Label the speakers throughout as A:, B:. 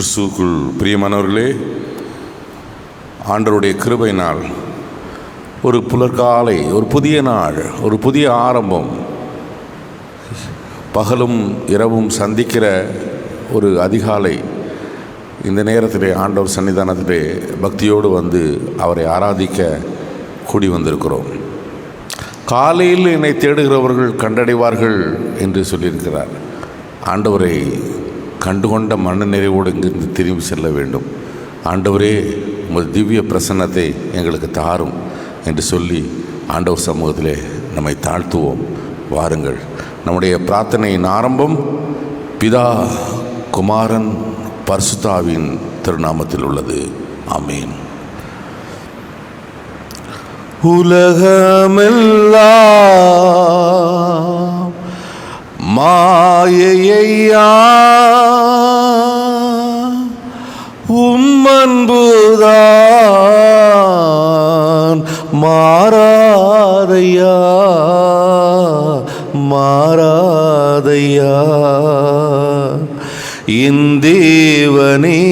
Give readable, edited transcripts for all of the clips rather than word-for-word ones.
A: கிறிஸ்துவுக்குள் பிரியமானவர்களே, ஆண்டவருடைய கிருபையினால் ஒரு புலர்காலை, ஒரு புதிய நாள், ஒரு புதிய ஆரம்பம், பகலும் இரவும் சந்திக்கிற ஒரு அதிகாலை. இந்த நேரத்திலே ஆண்டவர் சன்னிதானத்திலே பக்தியோடு வந்து அவரை ஆராதிக்க கூடி வந்திருக்கிறோம். காலையில் என்னை தேடுகிறவர்கள் கண்டடைவார்கள் என்று சொல்லியிருக்கிறார். ஆண்டவரை கண்டுகொண்ட மன நிறைவோடு இங்கிருந்து திரும்பி செல்ல வேண்டும். ஆண்டவரே, உமது திவ்ய பிரசன்னத்தை எங்களுக்கு தாரும் என்று சொல்லி ஆண்டவர் சமூகத்திலே நம்மை தாழ்த்துவோம். வாருங்கள். நம்முடைய பிரார்த்தனையின் ஆரம்பம் பிதா, குமாரன், பரிசுத்தாவின் திருநாமத்தில் உள்ளது. ஆமீன். உலகமெல்லாம் மாயையா, உம்மன்புதான் மாறாதையா, மாறாதையா. என் தேவனே,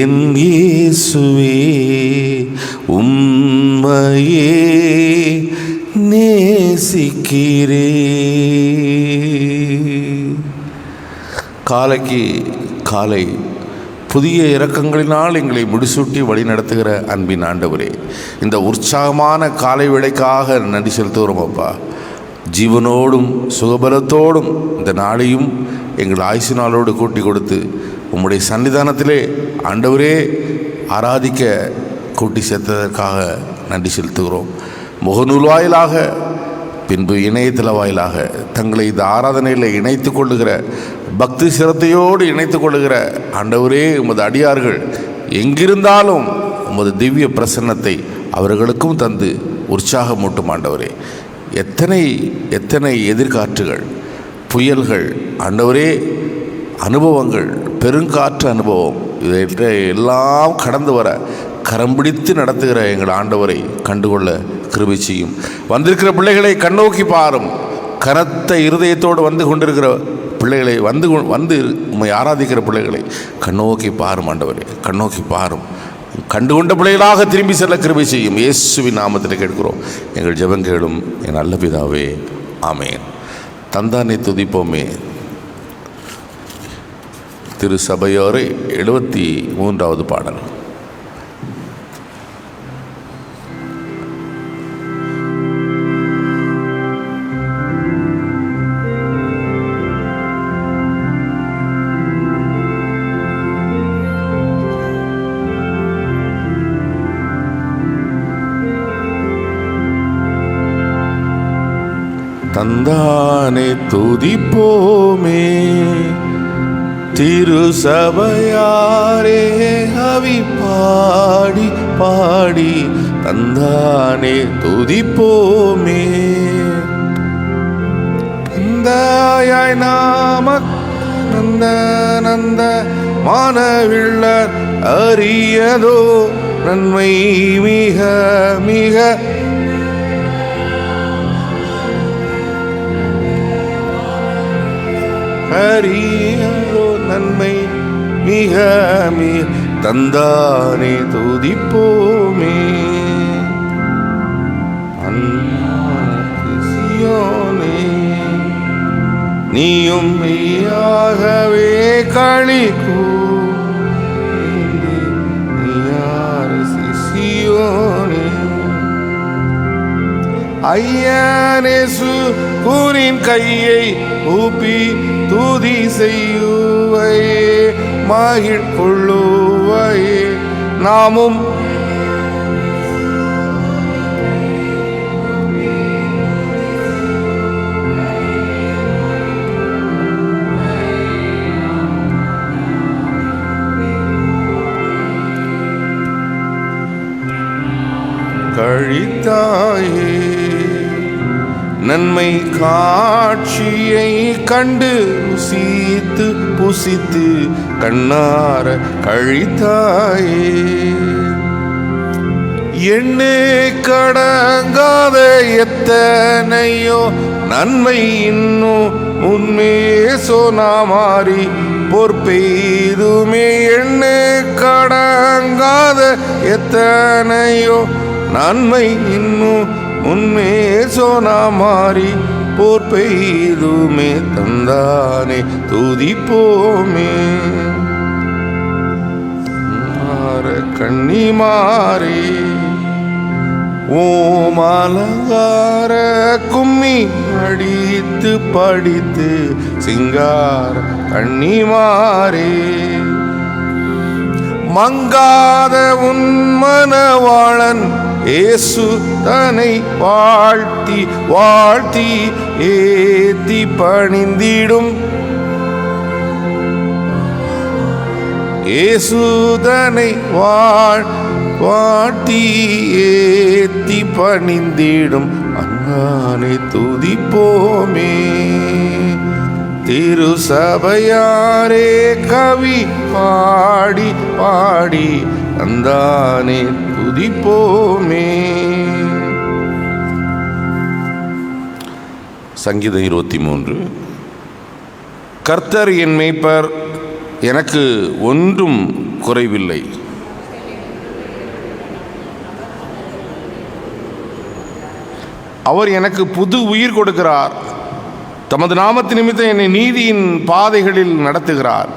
A: என் இயேசுவே, உம்மையே நேசிக்கிறே. காலைக்கு காலை புதிய இரக்கங்களினால் எங்களை முடிசூட்டி வழி நடத்துகிற அன்பின் ஆண்டவரே, இந்த உற்சாகமான காலை வேளைக்காக நன்றி செலுத்துகிறோம் அப்பா. ஜீவனோடும் சுகபலத்தோடும் இந்த நாளையும் எங்கள் ஆயுசு நாளோடு கூட்டி கொடுத்து உம்முடைய சன்னிதானத்திலே ஆண்டவரே ஆராதிக்க கூட்டி சேர்த்ததற்காக நன்றி செலுத்துகிறோம். முகநூல் வாயிலாக, பின்பு இணையதள வாயிலாக தங்களை இந்த ஆராதனையில் இணைத்து கொள்ளுகிற, பக்தி சிரத்தையோடு இணைத்து கொள்ளுகிற ஆண்டவரே, உமது அடியார்கள் எங்கிருந்தாலும் உமது திவ்ய பிரசன்னத்தை அவர்களுக்கும் தந்து உற்சாகமூட்டும் ஆண்டவரே. எத்தனை எத்தனை எதிர்காற்றுகள், புயல்கள் ஆண்டவரே, அனுபவங்கள், பெருங்காற்று அனுபவம், இதை எல்லாம் கடந்து வர கரம் பிடித்து நடத்துகிற எங்கள் ஆண்டவரை கண்டுகொள்ள கிருபை செய்யும். வந்திருக்கிற பிள்ளைகளை கண்ணோக்கி பாரும். கனத்த இருதயத்தோடு வந்து கொண்டிருக்கிற பிள்ளைகளை, வந்து உம்மை ஆராதிக்கிற பிள்ளைகளை கண்ணோக்கி பாரும் ஆண்டவரே, கண்ணோக்கி பாரும். கண்டுகொண்ட பிள்ளைகளாக திரும்பி செல்ல கிருபை செய்யும். இயேசுவின் நாமத்தில் கேட்கிறோம் எங்கள் ஜெபங்கேளும் என் நல்ல பிதாவே. ஆமேன். தந்தானை துதிப்போமே. திரு சபையோரை 73வது பாடல். தந்தானே துதிப்போமே, திரு சபையாரே அவி பாடி பாடி தந்தானே துதிப்போமே. நந்தாயாய் நாமக் நந்த நந்த மானவிள்ளர் அறியதோ நன்மை மிக மிக அறியதோ நன்மை மிக மிக தந்தானே துதிப்போமே. சியோனே, நீயும் மெய்யாகவே களிக்கூ சியோனே. ஐயனேசு கூரின் கையை ஊப்பி துதி செய்யுவையே, மகிழ்கொள்ளுவையே. நாமும் கழித்தாயே, நன்மை காட்சியை கண்டு ருசித்து புசித்து கண்ணார கழித்தாயே. எண்ணே கடங்காத எத்தனையோ நன்மை இன்னும் உன்மே சோனாமாரி பொற்பெய்துமே எண்ணு கடங்காத எத்தனையோ நன்மை இன்னும் முன்னே சோனா மாறி பொற்பெய்துமே தந்தானே துதிப்போமே. கண்ணி மாறி ஓமலங்கார கும்மி அடித்து படித்து சிங்கார கண்ணி மாறி மங்காத உன்மனவாளன் இயேசு தன்னை வாழ்த்தி வாழ்த்தி ஏத்தி பணிந்திடும் இயேசுதனை வாழ்த்தி ஏத்தி பணிந்திடும் அண்ணானை துதிப்போமே. திருசபையாரே கவி பாடி பாடி அந்தானே துதிப்போமே. சங்கீதம் 23. கர்த்தர் என் மேய்ப்பர், எனக்கு ஒன்றும் குறைவில்லை. அவர் எனக்கு புது உயிர் கொடுக்கிறார். தமது நாமத்து நிமித்தம் என்னை நீதியின் பாதைகளில் நடத்துகிறார்.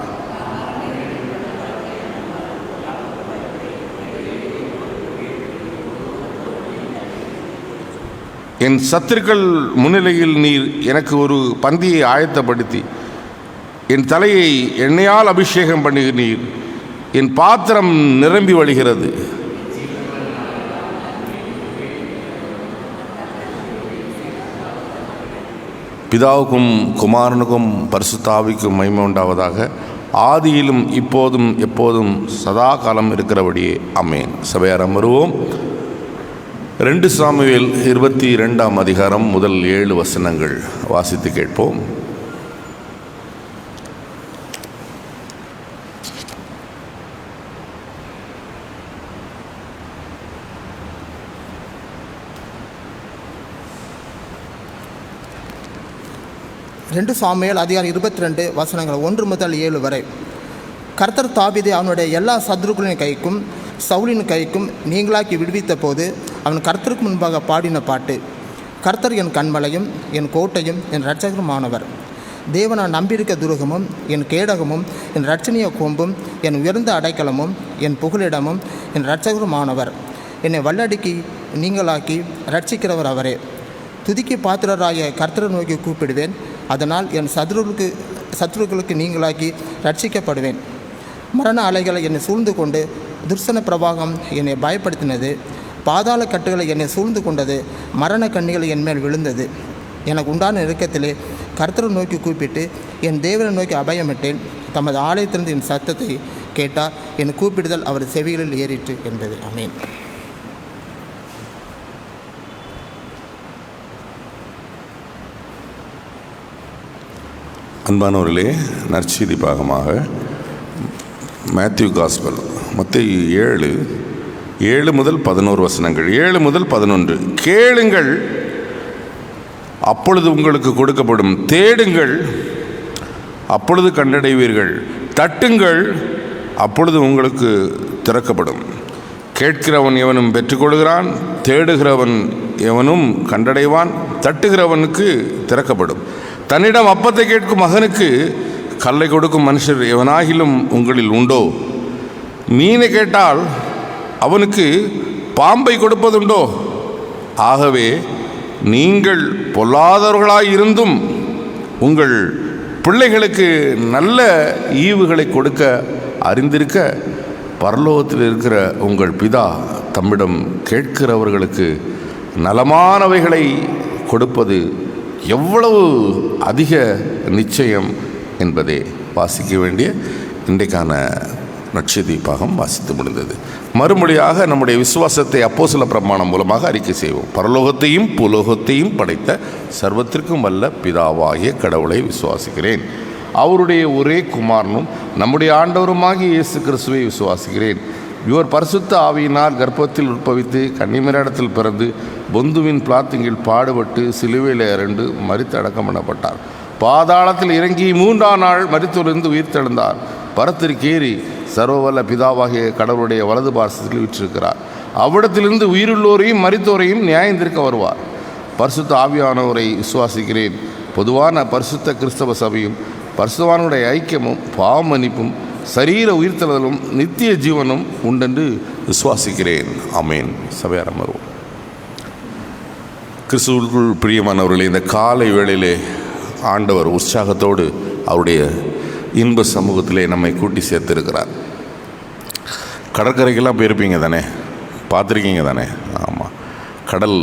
A: என் சத்துருக்கள் முன்னிலையில் நீர் எனக்கு ஒரு பந்தியை ஆயத்தப்படுத்தி என் தலையை எண்ணெயால் அபிஷேகம் பண்ணுகிறீர். என் பாத்திரம் நிரம்பி வழிகிறது. பிதாவுக்கும் குமாரனுக்கும் பரிசுத்த ஆவிக்கும் மகிமை உண்டாவதாக. ஆதியிலும் இப்போதும் எப்போதும் சதா காலம் இருக்கிறபடியே ஆமென். சபையார் அமருவோம். 2 சாமுவேல் 22ஆம் அதிகாரம் முதல் 7 வசனங்கள் வாசித்து கேட்போம்.
B: சாமுவேல் அதிகாரம் 22 வசனங்கள் 1 முதல் 7 வரை. கர்த்தர் தாவீதை அவனுடைய எல்லா சத்துருக்களின் கைக்கும் சவுலின் கைக்கும் நீங்களாக்கி விடுவித்த போது அவன் கர்த்தருக்கு முன்பாக பாடின பாட்டு. கர்த்தர் என் கண்மலையும் என் கோட்டையும் என் இரட்சகருமானவர். தேவனை நம்பியிருக்க துருகமும் என் கேடகமும் என் இரட்சணிய கோம்பும் என் உயர்ந்த அடைக்கலமும் என் புகலிடமும் என் இரட்சகருமானவர். என்னை வல்லடிக்கு நீங்களாக்கி ரட்சிக்கிறவர் அவரே. துதிக்கு பாத்திரராய கர்த்தரை நோக்கி கூப்பிடுவேன். அதனால் என் சத்துருக்களுக்கு நீங்களாக்கி ரட்சிக்கப்படுவேன். மரண அலைகளை என்னை சூழ்ந்து கொண்டு துர்சன பிரவாகம் என்னை பயப்படுத்தினது. பாதாள கட்டுகளை என்னை சூழ்ந்து கொண்டது. மரண கண்ணிகள் என் மேல் விழுந்தது. எனக்கு உண்டான நெருக்கத்திலே கர்த்தரை நோக்கி கூப்பிட்டு என் தேவனை நோக்கி அபயமிட்டேன். தமது ஆலயத்திலிருந்து என் சத்தத்தை கேட்டார். என் கூப்பிடுதல் அவர் செவிகளில் ஏறிற்று என்பது. ஆமென்.
A: அன்பானவர்களே, நற்செய்தி பாகமாக மேத்யூ காஸ்பல் மத்தேயு 7 முதல் 11 வசனங்கள். 7 முதல் 11. கேளுங்கள், அப்பொழுது உங்களுக்கு கொடுக்கப்படும். தேடுங்கள், அப்பொழுது கண்டடைவீர்கள். தட்டுங்கள், அப்பொழுது உங்களுக்கு திறக்கப்படும். கேட்கிறவன் எவனும் பெற்றுக்கொள்கிறான், தேடுகிறவன் எவனும் கண்டடைவான், தட்டுகிறவனுக்கு திறக்கப்படும். தன்னிடம் அப்பத்தை கேட்கும் மகனுக்கு கல்லை கொடுக்கும் மனுஷர் எவனாகிலும் உங்களில் உண்டோ? மீனை கேட்டால் அவனுக்கு பாம்பை கொடுப்பதுண்டோ? ஆகவே நீங்கள் பொல்லாதவர்களாயிருந்தும் உங்கள் பிள்ளைகளுக்கு நல்ல ஈவுகளை கொடுக்க அறிந்திருக்க, பரலோகத்தில் இருக்கிற உங்கள் பிதா தம்மிடம் கேட்கிறவர்களுக்கு நலமானவைகளை கொடுப்பது எவ்வளவு அதிக நிச்சயம் என்பதே வாசிக்க வேண்டிய இன்றைக்கான நற்செய்தி பாகம் வாசித்து முடிந்தது. மறுமொழியாக நம்முடைய விசுவாசத்தை அப்போஸ்தல பிரமாணம் மூலமாக அறிக்கை செய்வோம். பரலோகத்தையும் பூலோகத்தையும் படைத்த சர்வத்திற்கும் வல்ல பிதாவாகிய கடவுளை விசுவாசிக்கிறேன். அவருடைய ஒரே குமாரனும் நம்முடைய ஆண்டவருமாகிய இயேசு கிறிஸ்துவை விசுவாசிக்கிறேன். இவர் பரிசுத்த ஆவியினால் கர்ப்பத்தில் உட்பவித்து கன்னிமரிடத்தில் பிறந்து பொந்துவின் பிளாத்திங்கில் பாடுபட்டு சிலுவையில் இறந்து மரித்து அடக்கம் பண்ணப்பட்டார். பாதாளத்தில் இறங்கி 3ஆம் நாள் மரித்தோரிலிருந்து உயிர்த்தெழுந்தார். பரத்திற்கேறி சர்வவல்ல பிதாவாகிய கடவுளுடைய வலது பார்சத்தில் வீற்றிருக்கிறார். அவ்விடத்திலிருந்து உயிருள்ளோரையும் மரித்தோரையும் நியாயந்திருக்க வருவார். பரிசுத்த ஆவியானவரை விசுவாசிக்கிறேன். பொதுவான பரிசுத்த கிறிஸ்தவ சபையும் பரிசுத்தவானுடைய ஐக்கியமும் பாவ மன்னிப்பும் சரீர உயிர்த்தெழுதலும் நித்திய ஜீவனும் உண்டென்று விசுவாசிக்கிறேன். ஆமேன். சபையார் அமர்வோம். கிறிஸ்துவுக்குள் பிரியமானவர்களே, இந்த காலை வேளையிலே ஆண்டவர் உற்சாகத்தோடு அவருடைய இன்ப சமூகத்திலே நம்மை கூட்டி சேர்த்திருக்கிறார். கடற்கரைக்கெல்லாம் போயிருப்பீங்க தானே, பார்த்துருக்கீங்க தானே? ஆமாம். கடல்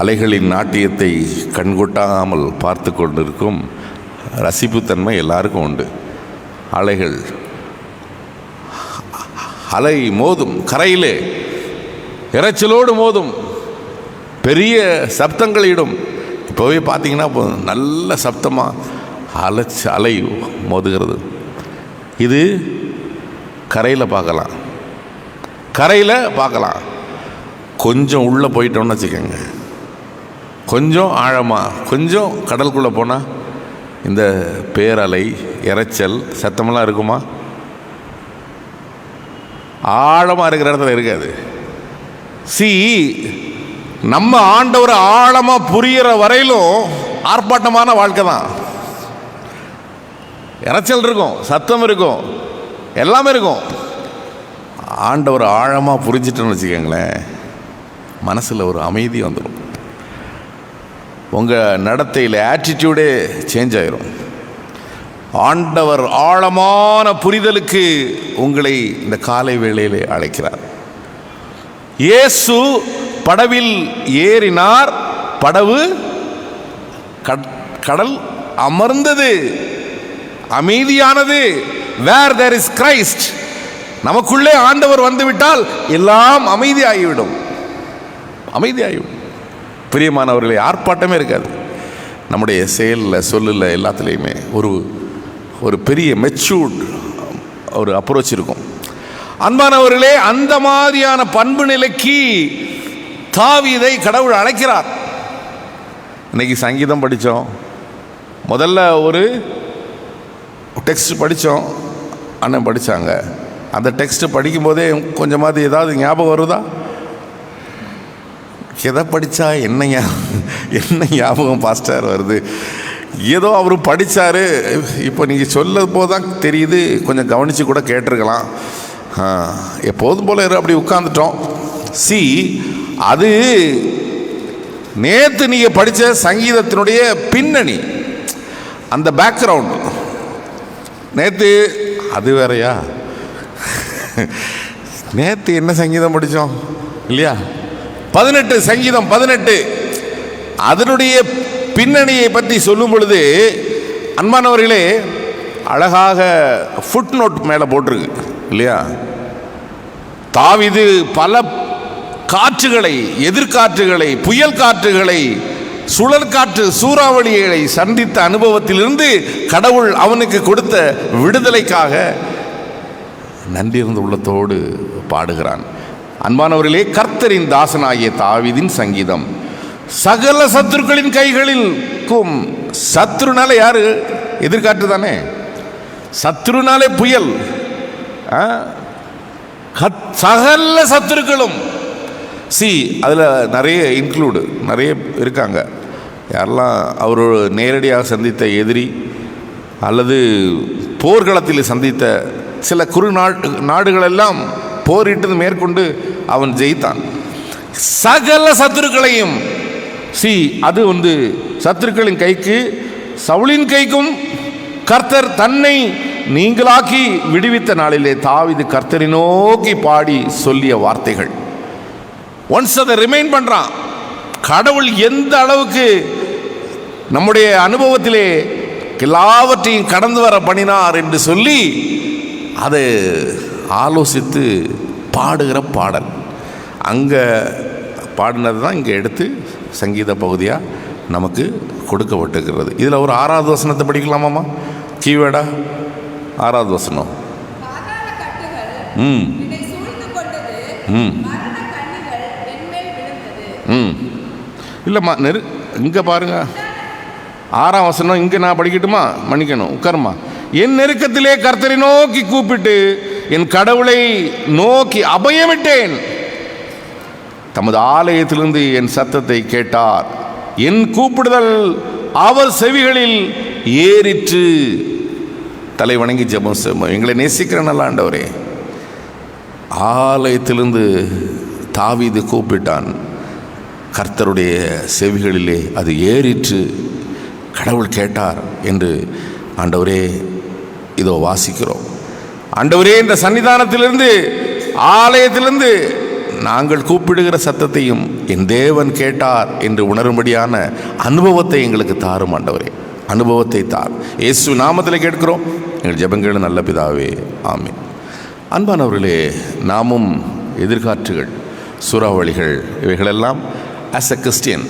A: அலைகளின் நாட்டியத்தை கண்கொட்டாமல் பார்த்து கொண்டிருக்கும் ரசிப்புத்தன்மை எல்லாருக்கும் உண்டு. அலை மோதும், கரையிலே இறைச்சலோடு மோதும், பெரிய சப்தங்களிடும். இப்போவே பார்த்தீங்கன்னா நல்ல சப்தமாக அலை மோதுகிறது. இது கரையில் பார்க்கலாம். கொஞ்சம் உள்ளே போயிட்டோம்னு வச்சுக்கோங்க, கொஞ்சம் ஆழமாக, கொஞ்சம் கடலுக்குள்ளே போனால் இந்த பேரலை, இறைச்சல், சத்தமெல்லாம் இருக்குமா? ஆழமாக இருக்கிற இடத்துல இருக்காது. நம்ம ஆண்டவரை ஆழமாக புரிகிற வரையிலும் ஆர்ப்பாட்டமான வாழ்க்கை தான். இறைச்சல் இருக்கும், சத்தம் இருக்கும், எல்லாமே இருக்கும். ஆண்டவரை ஆழமாக புரிஞ்சிட்டோன்னு வச்சுக்கோங்களேன், மனசில் ஒரு அமைதி வந்துடும். உங்கள் நடத்தையில் ஆட்டிடியூடே சேஞ்ச் ஆயிரும். ஆண்டவர் ஆழமான புரிதலுக்கு உங்களை இந்த காலை வேளையிலே அழைக்கிறார். இயேசு படவில் ஏறினார், படவு கடல் அமர்ந்தது, அமைதியானது. வேர் தேர் இஸ் கிரைஸ்ட், நமக்குள்ளே ஆண்டவர் வந்துவிட்டால் எல்லாம் அமைதியாகிவிடும். பிரியமானவர்களே, ஆர்ப்பாட்டமே இருக்காது. நம்முடைய செயலில், சொல்லில், எல்லாத்துலேயுமே ஒரு பெரிய மெச்சூர்ட் ஒரு அப்ரோச் இருக்கும். அன்பானவர்களே, அந்த மாதிரியான பண்பு நிலைக்கு தாவீதை கடவுள் அழைக்கிறார். இன்னைக்கு சங்கீதம் படித்தோம். முதல்ல ஒரு டெக்ஸ்ட் படித்தோம், அண்ணன் படித்தாங்க. அந்த டெக்ஸ்ட்டு படிக்கும்போதே கொஞ்சமாவது ஏதாவது ஞாபகம் வருதா? எதை படித்தா என்ன ஞாபகம் பாஸ்டர் வருது? ஏதோ அவர் படித்தார். இப்போ நீங்கள் சொல்ல போது தான் தெரியுது, கொஞ்சம் கவனித்து கூட கேட்டிருக்கலாம். எப்போதும் போல அப்படி உட்காந்துட்டோம். அது நேற்று நீங்கள் படித்த சங்கீதத்தினுடைய பின்னணி, அந்த பேக்ரவுண்டு. நேற்று அது வேறையா? நேற்று என்ன சங்கீதம் படித்தோம் இல்லையா? 18, சங்கீதம் 18. அதனுடைய பின்னணியை பற்றி சொல்லும் பொழுது, அன்பானவர்களே, அழகாக ஃபுட் நோட் மேலே போட்டிருக்கு இல்லையா? தாவீது பல காற்றுகளை, எதிர்காற்றுகளை, புயல் காற்றுகளை, சுழற்காற்று, சூறாவளிகளை சந்தித்த அனுபவத்திலிருந்து கடவுள் அவனுக்கு கொடுத்த விடுதலைக்காக நன்றியிருந்த உள்ளத்தோடு பாடுகிறான். அன்பானவர்களே, கர்த்தரின் தாசனாகிய தாவீதின் சங்கீதம். சகல சத்துருக்களின் கைகளிலும், சத்ருனாலே யாரு? எதிர்காற்று தானே. சத்ருனாலே புயல். சகல சத்துருக்களும் அதில் நிறைய நிறைய இருக்காங்க. யாரெல்லாம் அவர் நேரடியாக சந்தித்த எதிரி அல்லது போர்க்களத்தில் சந்தித்த சில நாடுகளெல்லாம் போரிட்டது மேற்கொண்டு அவன் ஜெயித்தான். சகல சத்துருக்களையும் அது சத்துருக்களின் கைக்கு, சவுலின் கைக்கும் கர்த்தர் தன்னை நீங்களாக்கி விடுவித்த நாளிலே தாவீது கர்த்தரை நோக்கி பாடி சொல்லிய வார்த்தைகள். ஒன்ஸ் அதை ரிமைண்ட் பண்றான். கடவுள் எந்த அளவுக்கு நம்முடைய அனுபவத்திலே எல்லாவற்றையும் கடந்து வர பண்ணினார் என்று சொல்லி அதை ஆலோசித்து பாடுகிற பாடல். அங்கே பாடினது தான் இங்கே எடுத்து சங்கீத பகுதியாக நமக்கு கொடுக்கப்பட்டிருக்கிறது. இதில் ஒரு 6வது வசனத்தை படிக்கலாமாம்மா? கீவேடா 6வது வசனம். இல்லைம்மா இங்கே பாருங்க, 6ஆம் வசனம் இங்கே நான் படிக்கட்டுமா? மன்னிக்கணும், உட்காருமா. என் நெருக்கத்திலே கர்த்தரை நோக்கி கூப்பிட்டு என் கடவுளை நோக்கி அபயமிட்டேன். தமது ஆலயத்திலிருந்து என் சத்தத்தை கேட்டார். என் கூப்பிடுதல் அவர் செவிகளில் ஏறிற்று. தலை வணங்கி ஜெபம் செய்வோம். எங்களை நேசிக்கிற நல்ல ஆண்டவரே, ஆலயத்திலிருந்து தாவீது கூப்பிட்டான், கர்த்தருடைய செவிகளிலே அது ஏறிற்று, கடவுள் கேட்டார் என்று ஆண்டவரே இதோ வாசிக்கிறோம். ஆண்டவரே, இந்த சன்னிதானத்திலிருந்து, ஆலயத்திலிருந்து நாங்கள் கூப்பிடுகிற சத்தத்தையும் என் தேவன் கேட்டார் என்று உணரும்படியான அனுபவத்தை எங்களுக்கு தாரும் ஆண்டவரே, அனுபவத்தை தார். இயேசு நாமத்தில் கேட்கிறோம் எங்கள் ஜெபங்கள் நல்ல பிதாவே, ஆமென். அன்பானவர்களே, நாமும் எதிர்காற்றுகள், சூறாவளிகள், இவைகளெல்லாம் ஆஸ் எ கிறிஸ்டியன்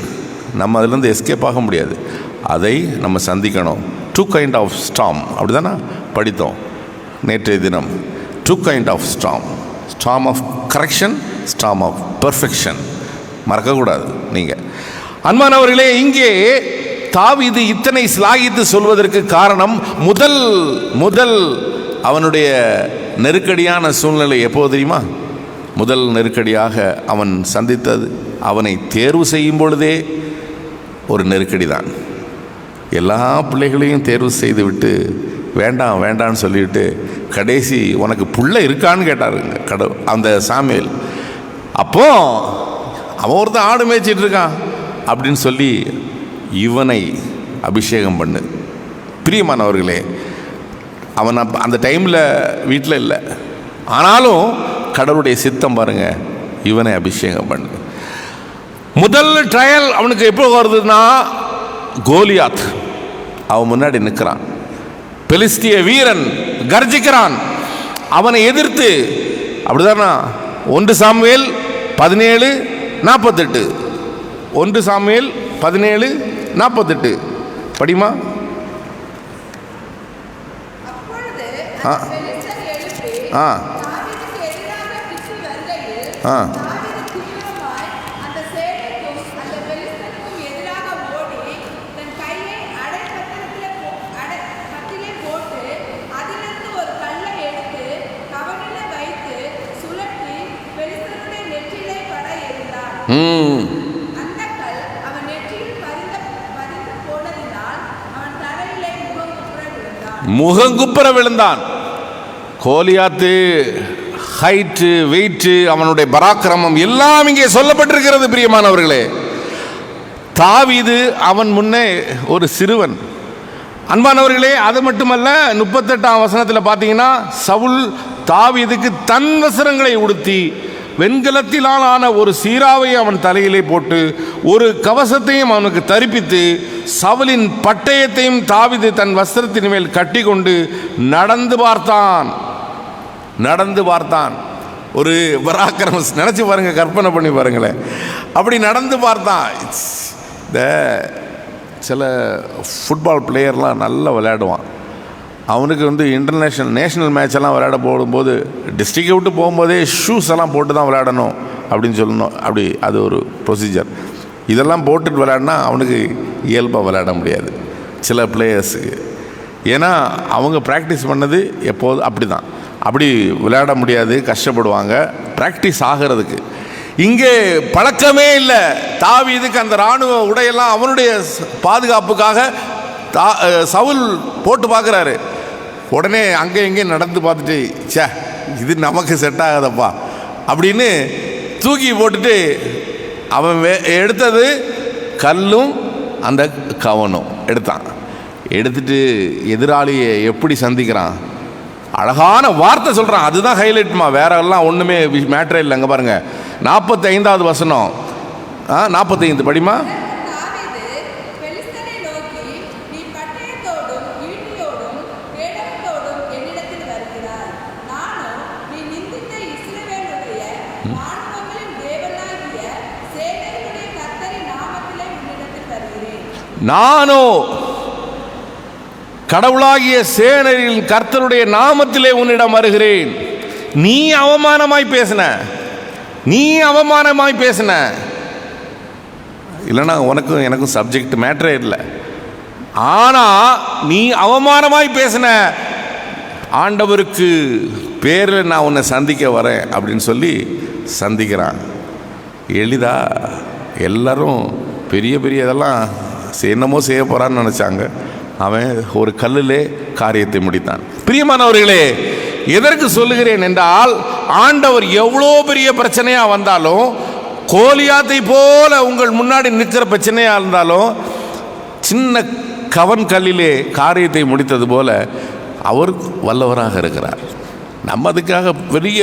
A: நம்ம அதிலிருந்து எஸ்கேப் ஆக முடியாது. அதை நம்ம சந்திக்கணும். 2 கைண்ட் ஆஃப் ஸ்டார்ம், அப்படி தானே படித்தோம் நேற்றைய தினம். 2 kind of storm, storm of correction, storm of perfection. மறக்கக்கூடாது நீங்கள். அன்பானவர்களே, இங்கே தாவீது இத்தனை சிலாகித்து சொல்வதற்கு காரணம், முதல் அவனுடைய நெருக்கடியான சூழ்நிலை எப்போது தெரியுமா? முதல் நெருக்கடியாக அவன் சந்தித்தது, அவனை தேர்வு செய்யும் பொழுதே ஒரு நெருக்கடி தான். எல்லா பிள்ளைகளையும் தேர்வு செய்து விட்டு வேண்டாம் வேண்டான்னு சொல்லிவிட்டு கடைசி உனக்கு புள்ள இருக்கான்னு கேட்டாருங்க கடவுள், அந்த சாமுவேல். அப்போ அவன் ஒருத்தன் ஆடு மேய்ச்சிட்டு இருக்கான் அப்படின்னு சொல்லி இவனை அபிஷேகம் பண்ணு. பிரியமானவர்களே, அவன் அந்த டைமில் வீட்டில் இல்லை, ஆனாலும் கடவுளுடைய சித்தம் பாருங்க, இவனை அபிஷேகம் பண்ணு. முதல் ட்ரையல் அவனுக்கு எப்போ வருதுன்னா, கோலியாத் அவன் முன்னாடி நிற்கிறான், பெலிஸ்திய வீரன் கர்ஜிக்கிறான், அவனை எதிர்த்து. அப்படிதானா? 1 சாமுவேல் 17:48, 1 சாமுவேல் 17:48 படிமா. முகங்குப்புற விழுந்தான். கோலியாத்து ஹைட்டு, வெயிட்டு, அவனுடைய பராக்கிரமம் எல்லாம் இங்கே சொல்லப்பட்டிருக்கிறது. பிரியமானவர்களே, தாவீது அவன் முன்னே ஒரு சிறுவன். அன்பானவர்களே, அது மட்டுமல்ல, 38ஆம் வசனத்தில் பார்த்தீங்கன்னா, சவுல் தாவீதுக்கு தன் வஸ்திரங்களை உடுத்தி வெண்கலத்தினால் ஆன ஒரு சீராவை அவன் தலையிலே போட்டு ஒரு கவசத்தையும் அவனுக்கு தரிப்பித்து சவுலின் பட்டயத்தையும் தாவீது தன் வஸ்திரத்தின் மேல் கட்டி கொண்டு நடந்து பார்த்தான். ஒரு பராக்கிரமம் நினச்சி பாருங்க, கற்பனை பண்ணி பாருங்களேன். அப்படி நடந்து பார்த்தான். இந்த சில ஃபுட்பால் பிளேயர்லாம் நல்லா விளையாடுவான். அவனுக்கு நேஷ்னல் மேட்செல்லாம் விளையாட போகும்போது டிஸ்ட்ரிக்டை விட்டு போகும்போதே ஷூஸ் எல்லாம் போட்டு தான் விளையாடணும் அப்படின்னு சொல்லணும். அப்படி அது ஒரு ப்ரொசீஜர். இதெல்லாம் போட்டுட்டு விளையாடினா அவனுக்கு இயல்பாக விளையாட முடியாது சில பிளேயர்ஸுக்கு. ஏன்னா அவங்க ப்ராக்டிஸ் பண்ணது எப்போது அப்படி தான், அப்படி விளையாட முடியாது, கஷ்டப்படுவாங்க ப்ராக்டிஸ் ஆகிறதுக்கு. இங்கே பழக்கமே இல்லை தாவீதுக்கு. அந்த இராணுவ உடையெல்லாம் அவனுடைய பாதுகாப்புக்காக சவுல் போட்டு பார்க்குறாரு. உடனே அங்கே எங்கேயும் நடந்து பார்த்துட்டு, சே இது நமக்கு செட் ஆகாதப்பா அப்படின்னு தூக்கி போட்டுட்டு அவன் எடுத்தது கல்லும் அந்த கவனும் எடுத்துட்டு எதிராளியை எப்படி சந்திக்கிறான், அழகான வார்த்தை சொல்கிறான். அதுதான் ஹைலைட்மா, வேற எல்லாம் ஒன்றுமே மேட்டரே இல்லை. அங்கே பாருங்கள் 45வது வசனம், 45 படிமா. நானோ கடவுளாகிய சேனையின் கர்த்தருடைய நாமத்திலே உன்னிடம் வருகிறேன். நீ அவமானமாய் பேசின இல்லைன்னா உனக்கும் எனக்கும் சப்ஜெக்ட் மேட்டரே இல்லை. ஆனா நீ அவமானமாய் பேசின ஆண்டவருக்கு பேரில் நான் உன்னை சந்திக்க வரேன் அப்படின்னு சொல்லி சந்திக்கிறான். எளிதா எல்லாரும் பெரிய பெரிய இதெல்லாம் என்னமோ செய்ய போகிறான்னு நினச்சாங்க. அவன் ஒரு கல்லிலே காரியத்தை முடித்தான். பிரியமானவர்களே, எதற்கு சொல்லுகிறேன் என்றால், ஆண்டவர் எவ்வளோ பெரிய பிரச்சனையாக வந்தாலும், கோலியாத்தை போல உங்கள் முன்னாடி நிற்கிற பிரச்சனையாக இருந்தாலும், சின்ன கவன் கல்லிலே காரியத்தை முடித்தது போல அவர் வல்லவராக இருக்கிறார். நம்ம அதுக்காக பெரிய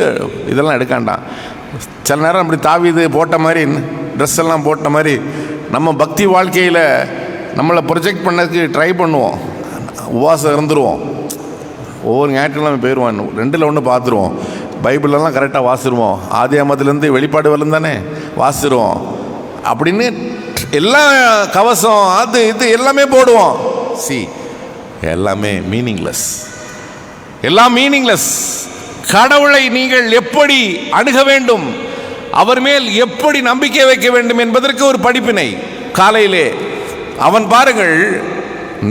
A: இதெல்லாம் எடுக்காண்டாம். சில நேரம் அப்படி தாவீது போட்ட மாதிரி ட்ரெஸ் எல்லாம் போட்ட மாதிரி நம்ம பக்தி வாழ்க்கையில் நம்மளை ப்ரொஜெக்ட் பண்ணதுக்கு ட்ரை பண்ணுவோம். உபவாசம் இருந்துருவோம், ஒவ்வொரு ஞாயிற்றுக்கிழமை போயிடுவோம், 2ல் 1 பார்த்துருவோம், பைபிளெல்லாம் கரெக்டாக வாசிடுவோம், ஆதியாமத்திலேருந்து வெளிப்பாடு வரலும் தானே வாசிடுவோம் அப்படின்னு எல்லாம் கவசம் அது இது எல்லாமே போடுவோம். எல்லாமே மீனிங்லெஸ், எல்லாம் மீனிங்லெஸ். கடவுளை நீங்கள் எப்படி அணுக வேண்டும், அவர் மேல் எப்படி நம்பிக்கை வைக்க வேண்டும் என்பதற்கு ஒரு படிப்பினை. காலையிலே அவன் பாருங்கள்,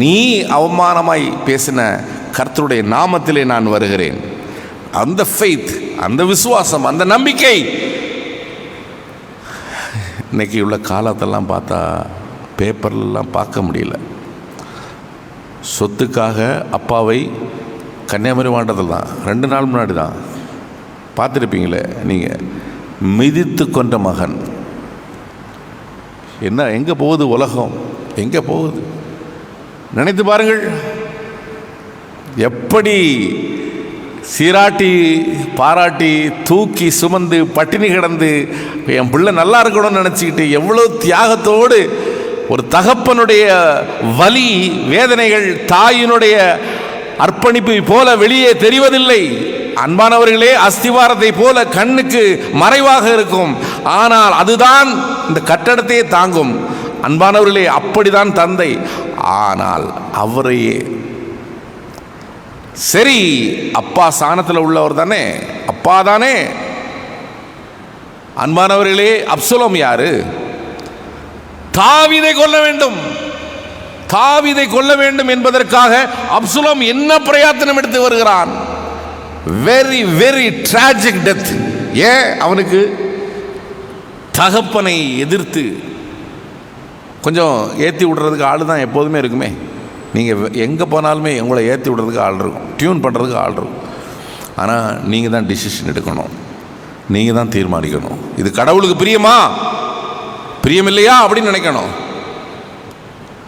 A: நீ அவமானமாய் பேசின கர்த்தருடைய நாமத்திலே நான் வருகிறேன். அந்த ஃபெய்த், அந்த விசுவாசம், அந்த நம்பிக்கை இன்னைக்கு உள்ள காலத்தெல்லாம் பார்த்தா பேப்பர்லாம் பார்க்க முடியல. சொத்துக்காக அப்பாவை கன்னியாகுமரி மாவட்டத்தில் தான் 2 நாள் முன்னாடி தான் பார்த்துருப்பீங்களே நீங்கள், மிதித்து கொண்ட மகன். என்ன எங்கே போகுது உலகம், எங்கே போகுது நினைத்து பாருங்கள். எப்படி சீராட்டி பாராட்டி தூக்கி சுமந்து பட்டினி கிடந்து என் பிள்ளை நல்லா இருக்கணும்னு நினச்சிக்கிட்டு எவ்வளோ தியாகத்தோடு ஒரு தகப்பனுடைய வலி வேதனைகள், தாயினுடைய அர்ப்பணிப்பு போல வெளியே தெரிவதில்லை. அன்பானவர்களே, அஸ்திவாரத்தை போல கண்ணுக்கு மறைவாக இருக்கும், ஆனால் அதுதான் இந்த கட்டடத்தையே தாங்கும். அன்பானவர்களே, அப்படிதான் தந்தை. ஆனால் அவரையே சரி, அப்பா ஸ்தானத்தில் உள்ளவர் தானே, அப்பா தானே. அன்பானவர்களே, அப்சலோம் யாரு? தாவீதை கொல்ல வேண்டும், தாவீதை கொல்ல வேண்டும் என்பதற்காக அப்சலோம் என்ன பிரயத்தனம் எடுத்து வருகிறான். Very very tragic death. ஏன்? அவனுக்கு தகப்பனை எதிர்த்து கொஞ்சம் ஏற்றி விடுறதுக்கு ஆள் தான் எப்போதுமே இருக்குமே. நீங்கள் எங்கே போனாலுமே உங்களை ஏற்றி விடுறதுக்கு ஆள் இருக்கும், டியூன் பண்ணுறதுக்கு ஆள் இருக்கும். ஆனால் நீங்கள் தான் டிசிஷன் எடுக்கணும், நீங்கள் தான் தீர்மானிக்கணும். இது கடவுளுக்கு பிரியமா பிரியமில்லையா அப்படின்னு நினைக்கணும்.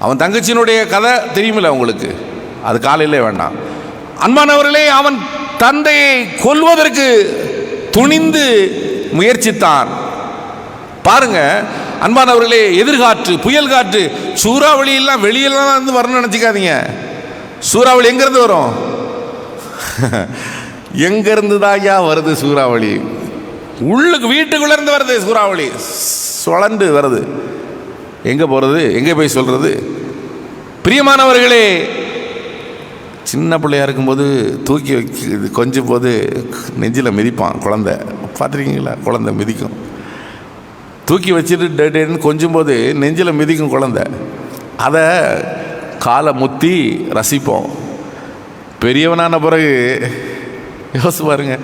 A: அவன் தங்கச்சியினுடைய கதை தெரியுமில்ல உங்களுக்கு, அது காலையிலே வேண்டாம். அன்பானவர்களே, அவன் தந்தையை கொல்வதற்கு துணிந்து முயற்சித்தான். பாருங்க அன்பானவர்களே, எதிர்காற்று, புயல் காற்று, சூறாவளி எல்லாம் வெளியெல்லாம் இருந்து வரணும்னு நினச்சிக்காதீங்க. சூறாவளி எங்கேருந்து வரும்? எங்கேருந்து தாயா வருது சூறாவளி? உள்ளுக்கு வீட்டுக்குள்ளே இருந்து வருது சூறாவளி, சுழண்டு வருது. எங்கே போகிறது, எங்கே போய் சொல்கிறது? பிரியமானவர்களே, சின்ன பிள்ளையா இருக்கும்போது தூக்கி வைக்க கொஞ்சம் போது நெஞ்சில் மிதிப்பான் குழந்தை. பார்த்துருக்கீங்களா? குழந்தை மிதிக்கும், தூக்கி வச்சுட்டு டேன்னு கொஞ்சம் போது நெஞ்சில் மிதிக்கும் குழந்தை. அதை காலை முத்தி ரசிப்போம். பெரியவனான பிறகு யோசிச்சு பாருங்க,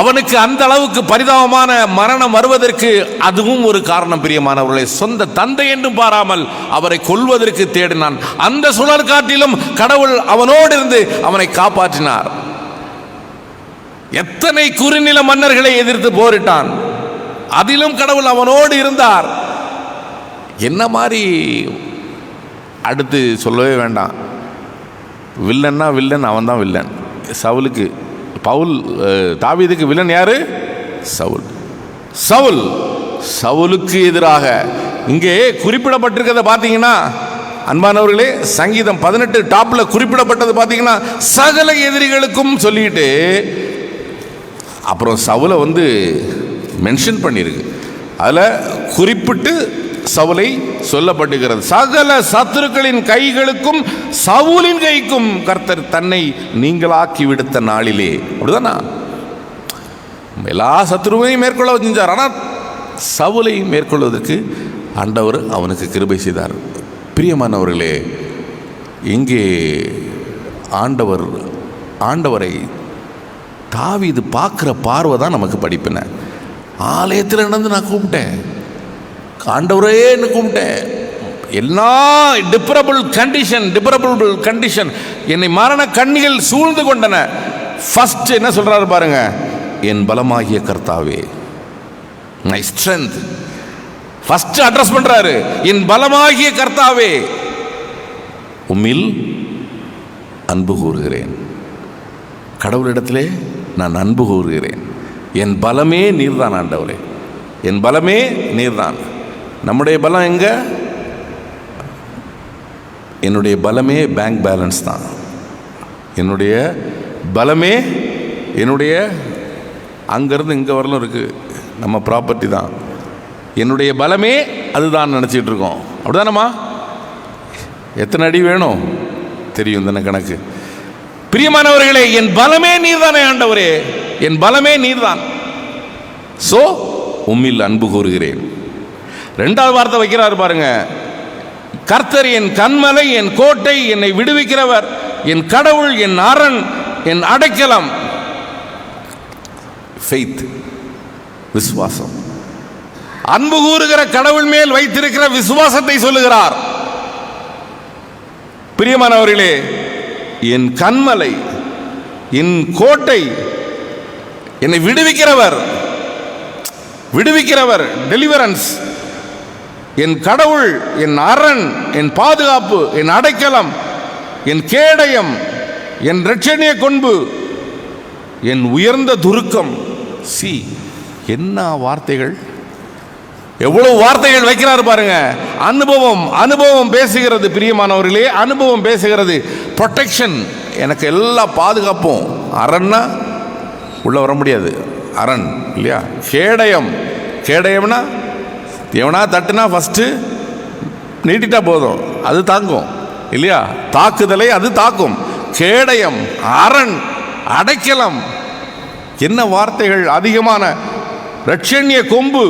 A: அவனுக்கு அந்த அளவுக்கு பரிதாபமான மரணம் வருவதற்கு அதுவும் ஒரு காரணம். பிரியமானவர்களே, சொந்த தந்தை என்றும் பாராமல் அவரை கொல்வதற்கு தேடினான். அந்த சுழல் காட்டிலும் கடவுள் அவனோடு இருந்து அவனை காப்பாற்றினார். எத்தனை குறுநில மன்னர்களை எதிர்த்து போரிட்டான், அதிலும் கடவுள் அவனோடு இருந்தார். என்ன மாதிரி அடுத்து சொல்லவே வேண்டாம். வில்லன்னா வில்லன், அவன் தான் வில்லன். சவுலுக்கு தாவீதுக்கு வில்லன் யாரு? சவுல். சவுல் சவுலுக்கு எதிராக இங்கே குறிப்பிடப்பட்டிருக்கிறத பார்த்தீங்கன்னா அன்பானவர்களே, சங்கீதம் 18 டாப்ல குறிப்பிடப்பட்டது பார்த்தீங்கன்னா சகல எதிரிகளுக்கும் சொல்லிட்டு அப்புறம் சவுலை மென்ஷன் பண்ணியிருக்கு. அதில் குறிப்பிட்டு சவுலை சொல்லப்பட்டுகிறது. சகல சத்துருக்களின் கைகளுக்கும் சவுலின் கைக்கும் கர்த்தர் தன்னை நீங்களாக்கி விடுத்த நாளிலே. அப்படிதானா? எல்லா சத்துருவையும் மேற்கொள்ள செஞ்சார், ஆனால் சவுலை மேற்கொள்வதற்கு ஆண்டவர் அவனுக்கு கிருபை செய்தார். பிரியமானவர்களே, இங்கே ஆண்டவரை தாவீது பார்க்குற பார்வை தான் நமக்கு படிப்பின. ஆலயத்தில் நடந்து நான் கூப்பிட்டேன், ஆண்டவரே என்ன கூப்பிட்டேன், எல்லா டிப்ரபிள் கண்டிஷன் என்னை மரண கண்ணிகள் சூழ்ந்து கொண்டன. ஃபர்ஸ்ட் என்ன சொல்றாரு பாருங்க, என் பலமாகிய கர்த்தாவே, மை ஸ்ட்ரென்த். ஃபர்ஸ்ட் அட்ரஸ் பண்றாரு, என் பலமாகிய கர்த்தாவே, உம்மில் அன்பு கூறுகிறேன். கடவுளிடத்திலே நான் அன்பு கூறுகிறேன். என் பலமே நீர்தான் ஆண்டவரே, என் பலமே நீர்தான். நம்முடைய பலம் எங்க? என்னுடைய பலமே பேங்க் பேலன்ஸ் தான். என்னுடைய பலமே என்னுடைய அங்கேருந்து இங்கே வரலும் இருக்குது, நம்ம ப்ராப்பர்ட்டி தான். என்னுடைய பலமே அதுதான் நினச்சிட்டு இருக்கோம். அப்படிதானம்மா? எத்தனை அடி வேணும் தெரியும் தானே கணக்கு. பிரியமானவர்களே, என் பலமே நீர்தானே ஆண்டவரே, என் பலமே நீர்தான். ஸோ உம்மில் அன்பு கூறுகிறேன். ரெண்டாவது வார்த்தை வைக்கிறாரு பாருங்க, கர்த்தர் என் கன்மலை, என் கோட்டை, என்னை விடுவிக்கிறவர், என் கடவுள், என் அரண், என் அடைக்கலம். ஃபெய்த், விசுவாசம். அன்பு கூறுகிற கடவுள் மேல் வைத்திருக்கிற விசுவாசத்தை சொல்லுகிறார். பிரியமானவர்களே, என் கன்மலை, என் கோட்டை, என்னை விடுவிக்கிறவர், டெலிவரன்ஸ், என் கடவுள், என் அரண், என் பாதுகாப்பு, என் அடைக்கலம், என் கேடயம், என் இரட்சணிய கொன்பு, என் உயர்ந்த துருக்கம். சி, என்ன வார்த்தைகள், எவ்வளவு வார்த்தைகள் வைக்கிறாரு பாருங்க. அனுபவம் பேசுகிறது. பிரியமானவர்களே, அனுபவம் பேசுகிறது. ப்ரொடெக்ஷன், எனக்கு எல்லா பாதுகாப்பும். அரண்னா உள்ள வர முடியாது, அரண் இல்லையா? கேடயம்னா எவனா தட்டுனா ஃபஸ்ட்டு நீட்டிட்டா போதும், அது தாங்கும் இல்லையா? தாக்குதலை அது தாக்கும். கேடயம், அரண், அடைக்கலம். என்ன வார்த்தைகள்! அதிகமான இரட்சணிய கொம்பு,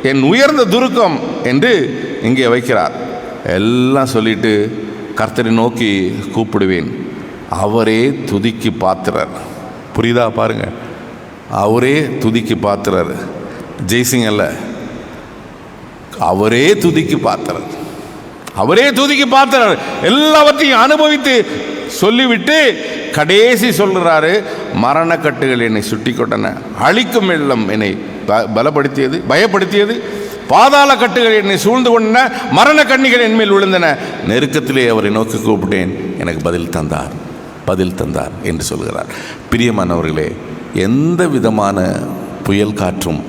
A: என் உயர்ந்த துருக்கம் என்று இங்கே வைக்கிறார். எல்லாம் சொல்லிட்டு கர்த்தரை நோக்கி கூப்பிடுவேன், அவரே துதிக்கு பாத்திரர். புரியுதா பாருங்க, அவரே துதிக்கு பாத்திரர். ஜெய்சிங் அல்ல, அவரே துதிக்கு பாத்திரர், அவரே துதிக்கு பாத்திரர். எல்லாவற்றையும் அனுபவித்து சொல்லிவிட்டு கடைசி சொல்கிறாரு, மரணக்கட்டுகள் என்னை சுட்டி கொண்டன, அழிக்கும் வெள்ளம் என்னை பயப்படுத்தியது, பாதாள கட்டுகள் என்னை சூழ்ந்து கொண்டன, மரண கண்ணிகள் என்மேல் விழுந்தன. நெருக்கத்திலே அவரை நோக்கி கூப்பிட்டேன், எனக்கு பதில் தந்தார் என்று சொல்கிறார். பிரியமானவர்களே, எந்த விதமான புயல் காற்றும்,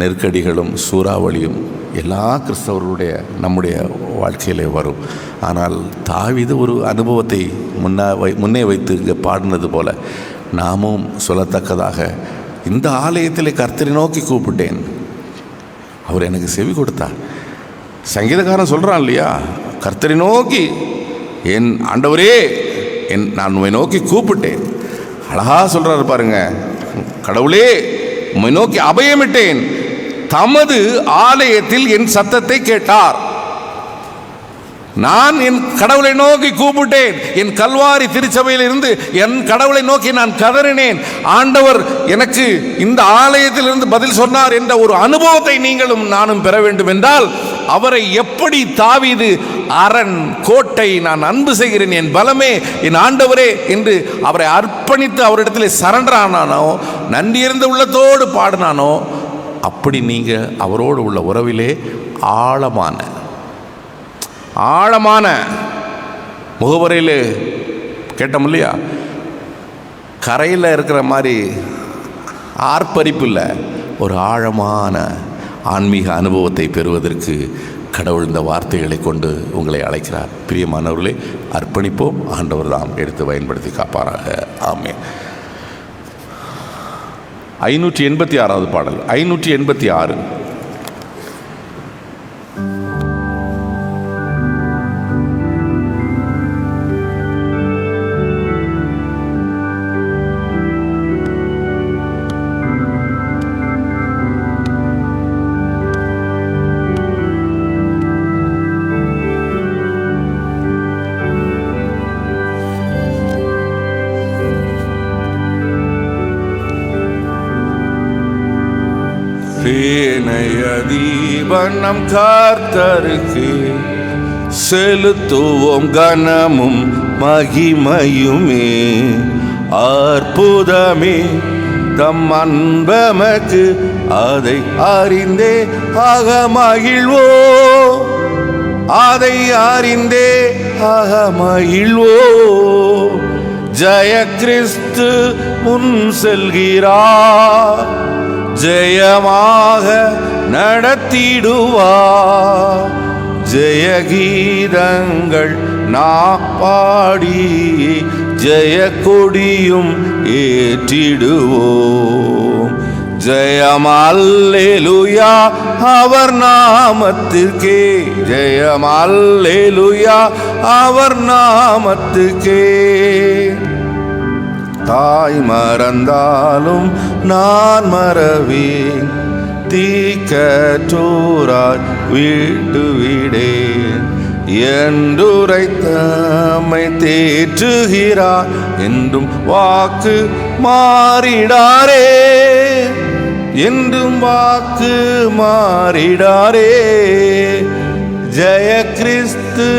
A: நெருக்கடிகளும், சூறாவளியும் எல்லா கிறிஸ்தவர்களுடைய நம்முடைய வாழ்க்கையிலே வரும். ஆனால் தாவீது ஒரு அனுபவத்தை முன்னே வைத்து இங்கே பாடினது போல நாமும் சொல்லத்தக்கதாக, இந்த ஆலயத்தில் கர்த்தரை நோக்கி கூப்பிட்டேன், அவர் எனக்கு செவி கொடுத்தார். சங்கீதக்காரன் சொல்கிறான் இல்லையா, கர்த்தரை நோக்கி, என் ஆண்டவரே, நான் உம்மை நோக்கி கூப்பிட்டேன். அழகா சொல்கிறாரு பாருங்க, கடவுளே உம்மை நோக்கி அபயமிட்டேன், தமது ஆலயத்தில் என் சத்தத்தை கேட்டார். நான் என் கடவுளை நோக்கி கூப்பிட்டேன். என் கல்வாரி திருச்சபையில் இருந்து என் கடவுளை நோக்கி நான் கதறினேன். ஆண்டவர் எனக்கு இந்த ஆலயத்தில் இருந்து பதில் சொன்னார் என்ற ஒரு அனுபவத்தை நீங்களும் நானும் பெற வேண்டும் என்றால், அவரை எப்படி தாவீது அரண், கோட்டை, நான் அன்பு செய்கிறேன், என் பலமே, என் ஆண்டவரே என்று அவரை அர்ப்பணித்து அவரிடத்தில் சரண்டர் ஆனானோ, நன்றியிருந்த உள்ளத்தோடு பாடினானோ, அப்படி நீங்கள் அவரோடு உள்ள உறவிலே ஆழமான முகவரையில் கேட்டோம் இல்லையா, கரையில் இருக்கிற மாதிரி ஆர்ப்பரிப்பு இல்லை, ஒரு ஆழமான ஆன்மீக அனுபவத்தை பெறுவதற்கு கடவுள் இந்த வார்த்தைகளை கொண்டு உங்களை அழைக்கிறார். பிரியமானவர்களே, அர்ப்பணிப்போம். ஆண்டவர் தாம் எடுத்து பயன்படுத்தி காப்பாராக. ஆமென். 586வது பாடல். 586. கேனைய தீபம் நம் கர்த்தருக்கு செலுத்துவோம் கனமும் மகிமையுமே. அற்புதமே தம் அன்பமக்கு அதை அறிந்தே ஆக மகிழ்வோ, அதை அறிந்தே ஆக மகிழ்வோ. ஜெய கிறிஸ்து முன் செல்கிறார், ஜெயமாக நடத்திடுவார். ஜெய கீதங்கள் நான் பாடி ஜெய கொடியும் ஏற்றிடுவோம். ஜெயம் அல்லேலூயா அவர் நாமத்துக்கே, ஜெயம் அல்லேலூயா அவர் நாமத்துக்கே. தாய் மறந்தாலும் நான் மறவேன், தீக்கற்றோராய் விட்டுவிடேன். என்றுரைத்தம்மை தேற்றுகிறார், என்றும் வாக்கு மாறிடாரே, என்றும் வாக்கு மாறிடாரே. ஜெய கிறிஸ்து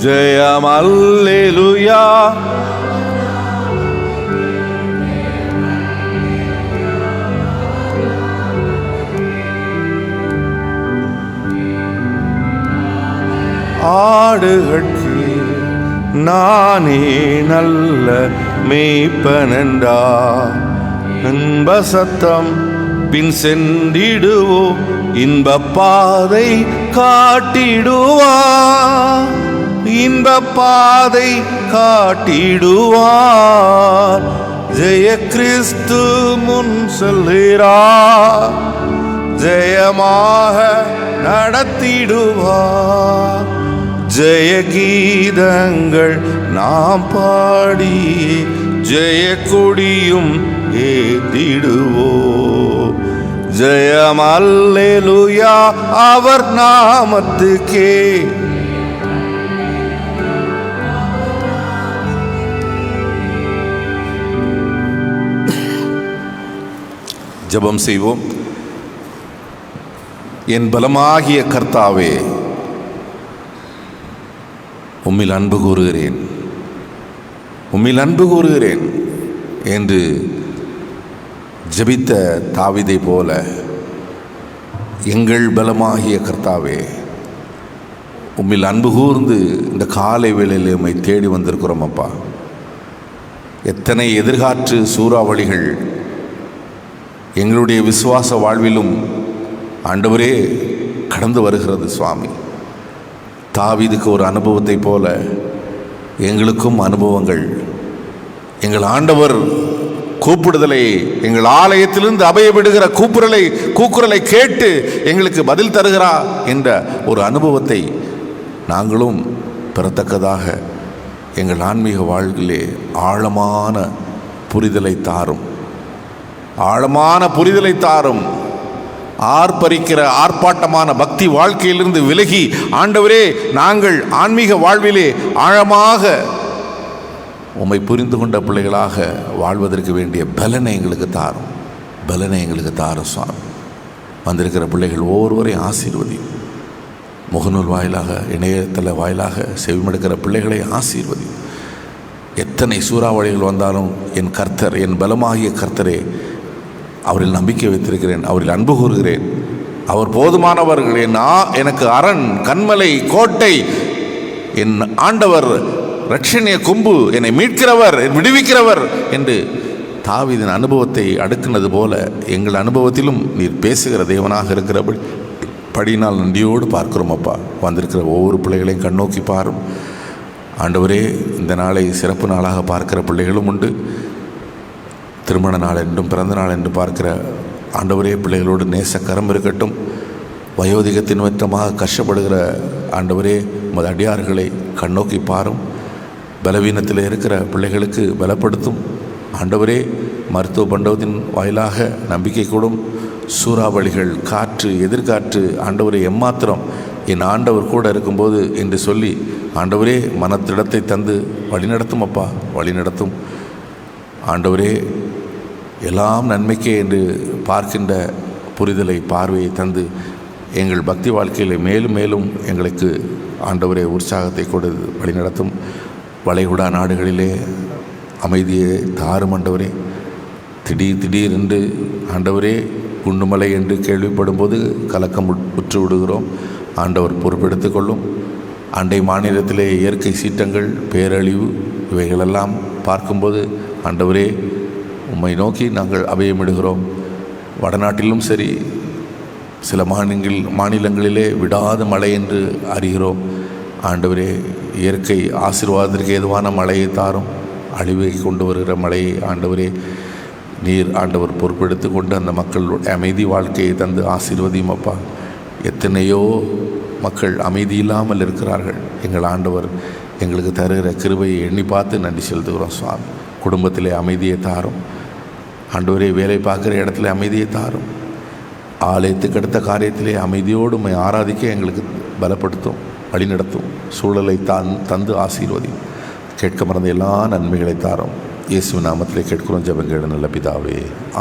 A: ஜெயம் அல்லேலூயா. ஆடுகட்கு நானே நல்ல மேய்ப்பனண்டா, இன்ப சத்தம் பின் சென்றிடுவோ, இன்ப பாதை காட்டிடுவார், இன்ப பாதை காட்டிடுவார். ஜெய கிறிஸ்து முன் செல்கிறார், ஜெயமாக நடத்திடுவார். ஜெய கீதங்கள் நாம் பாடி ஜெய கொடியும் ஏத்திடுவோம். ஜெயம் அல்லேலூயா அவர் நாமத்துக்கே. ஜெபம் செய்வோம். என் பலமாகிய கர்த்தாவே, உம்மில் அன்பு கூறுகிறேன், உம்மில் அன்பு கூறுகிறேன் என்று ஜெபித்த தாவீதை போல எங்கள் பலமாகிய கர்த்தாவே, உம்மில் அன்பு கூர்ந்து இந்த காலை வேளையில் உம்மை தேடி வந்திருக்கிறோம் அப்பா. எத்தனை எதிர்காற்று சூறாவளிகள் எங்களுடைய விசுவாச வாழ்விலும் ஆண்டவரே கடந்து வருகிறது சுவாமி. தாவீதுக்கு ஒரு அனுபவத்தை போல எங்களுக்கும் அனுபவங்கள், எங்கள் ஆண்டவர் கூப்பிடுதலை, எங்கள் ஆலயத்திலிருந்து அபயப்படுகிற கூக்குரலை கேட்டு எங்களுக்கு பதில் தருகிறார் என்ற ஒரு அனுபவத்தை நாங்களும் பெறத்தக்கதாக எங்கள் ஆன்மீக வாழ்விலே ஆழமான புரிதலை தாரும், ஆழமான புரிதலை தாரும். ஆர்ப்பரிக்கிற ஆர்ப்பாட்டமான பக்தி வாழ்க்கையிலிருந்து விலகி ஆண்டவரே நாங்கள் ஆன்மீக வாழ்விலே ஆழமாக உம்மை புரிந்து கொண்ட பிள்ளைகளாக வாழ்வதற்கு வேண்டிய பலனை எங்களுக்கு தாரும், பலனை எங்களுக்கு தாரும் சுவாமி. வந்திருக்கிற பிள்ளைகள் ஒவ்வொருவரையும் ஆசீர்வதி. முகநூல் வாயிலாக, இணையதள வாயிலாக செவிமடுக்கிற பிள்ளைகளை ஆசீர்வதி. எத்தனை சூறாவளிகள் வந்தாலும் என் கர்த்தர், என் பலமாகிய கர்த்தரே, அவரில் நம்பிக்கை வைத்திருக்கிறேன், அவரில் அன்பு கூறுகிறேன், அவர் போதுமானவர்கள், எனக்கு அரண், கண்மலை, கோட்டை, என் ஆண்டவர் இரட்சணிய கொம்பு, என்னை மீட்கிறவர், விடுவிக்கிறவர் என்று தாவீதின் அனுபவத்தை அடுக்கினது போல எங்கள் அனுபவத்திலும் நீர் பேசுகிற தேவனாக இருக்கிறபடினால் நன்றியோடு பார்க்கிறோம் அப்பா. வந்திருக்கிற ஒவ்வொரு பிள்ளைகளையும் கண்ணோக்கி பாரும் ஆண்டவரே. இந்த நாளை சிறப்பு நாளாக பார்க்கிற பிள்ளைகளும் உண்டு. திருமண நாள் என்றும் பிறந்த நாள் என்று பார்க்கிற ஆண்டவரே பிள்ளைகளோடு நேசக்கரம் இருக்கட்டும். வயோதிகத்தின் நிமித்தமாக கஷ்டப்படுகிற ஆண்டவரே உமது அடியார்களை கண்ணோக்கி பாரும். பலவீனத்தில் இருக்கிற பிள்ளைகளுக்கு பலப்படுத்தும் ஆண்டவரே. மருத்துவ மண்டபத்தின் வாயிலாக நம்பிக்கை கூடும் சூறாவளிகள், காற்று, எதிர்காற்று, ஆண்டவரே எம்மாத்திரம் என் ஆண்டவர் கூட இருக்கும்போது என்று சொல்லி ஆண்டவரே மனத்திடத்தை தந்து வழிநடத்தும் அப்பா, வழிநடத்தும் ஆண்டவரே. எல்லாம் நன்மைக்கே என்று பார்க்கின்ற புரிதலை, பார்வையை தந்து எங்கள் பக்தி வாழ்க்கையில் மேலும் மேலும் எங்களுக்கு ஆண்டவரே உற்சாகத்தை கொடுத்து வழிநடத்தும். வளைகுடா நாடுகளிலே அமைதியை தாரும் ஆண்டவரே. திடீரென்று ஆண்டவரே குண்டுமலை என்று கேள்விப்படும்போது கலக்கம் உற்று விடுகிறோம். ஆண்டவர் பொறுப்பெடுத்து கொள்ளும். அண்டை மாநிலத்திலே இயற்கை சீற்றங்கள், பேரழிவு இவைகளெல்லாம் பார்க்கும்போது ஆண்டவரே உம்மை நோக்கி நாங்கள் அபயமிடுகிறோம். வடநாட்டிலும் சரி, சில மாநிலங்களிலே விடாத மழை என்று அறிகிறோம். ஆண்டவரே இயற்கை ஆசீர்வாதத்திற்கு ஏதுவான மழையை தாரும். அழிவை கொண்டு வருகிற மழையை ஆண்டவரே நீர் ஆண்டவர் பொறுப்பெடுத்து கொண்டு அந்த மக்களுடைய அமைதி வாழ்க்கையை தந்து ஆசீர்வதியும் அப்பா. எத்தனையோ மக்கள் அமைதி இல்லாமல் இருக்கிறார்கள். எங்கள் ஆண்டவர் எங்களுக்கு தருகிற கிருபையை எண்ணி பார்த்து நன்றி செலுத்துகிறோம் சுவாமி. குடும்பத்திலே அமைதியை தாரும் ஆண்டவரே. வேலை பார்க்குற இடத்துல அமைதியை தாரும். ஆலயத்துக்கு அடுத்த காரியத்திலே அமைதியோடு உம்மை ஆராதிக்க எங்களுக்கு பலப்படுத்தும், வழிநடத்தும். சூழலை தந்து ஆசீர்வதியும். கேட்க மறந்த எல்லா நன்மைகளை தாரும். இயேசு நாமத்திலே கேட்கிறோம் ஜெபங்கள் நல்ல பிதாவே,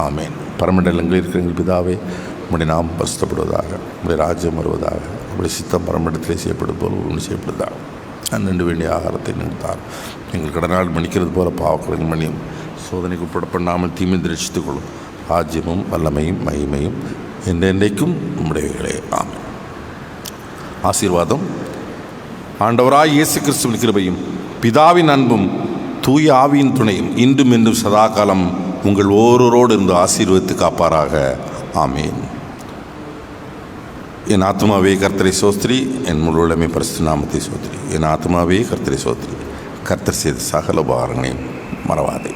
A: ஆமேன். பரமண்டலங்களில் இருக்கிற எங்கள் பிதாவே, உம்முடைய நாமம் பரிசுத்தப்படுவதாக, உம்முடைய ராஜ்யம் வருவதாக, உம்முடைய சித்தம் பரமண்டலத்திலே செய்யப்படும் போல் ஒன்று செய்யப்படுவதாக. அன்று வேண்டிய ஆகாரத்தை நிறுத்தார். எங்கள் கடனால் மன்னிக்கிறது போல பாவக்கடன் மன்னியும். சோதனைக்கு உட்பட பண்ணாமல் தீமை ரட்சித்துக் கொள்ளும். ராஜ்யமும் வல்லமையும் மகிமையும் என்றென்றைக்கும் உம்முடையவைகளே, ஆமென். ஆசீர்வாதம். ஆண்டவராய் இயேசு கிறிஸ்துவின் கிருபையும் பிதாவின் அன்பும் தூய ஆவியின் துணையும் இன்றும் என்றும் சதா காலம் உங்கள் ஓரோரோடு இருந்து ஆசீர்வதித்து காப்பாராக, ஆமேன். என் ஆத்மாவே கர்த்தரை சோஸ்திரி, என் முழு உலகமே பரிசுத்த நாமத்தை சோஸ்திரி. என் ஆத்மாவே கர்த்தரை சோஸ்திரி, கர்த்தர் செய்த சகல உபகாரங்களையும் மறவாதே.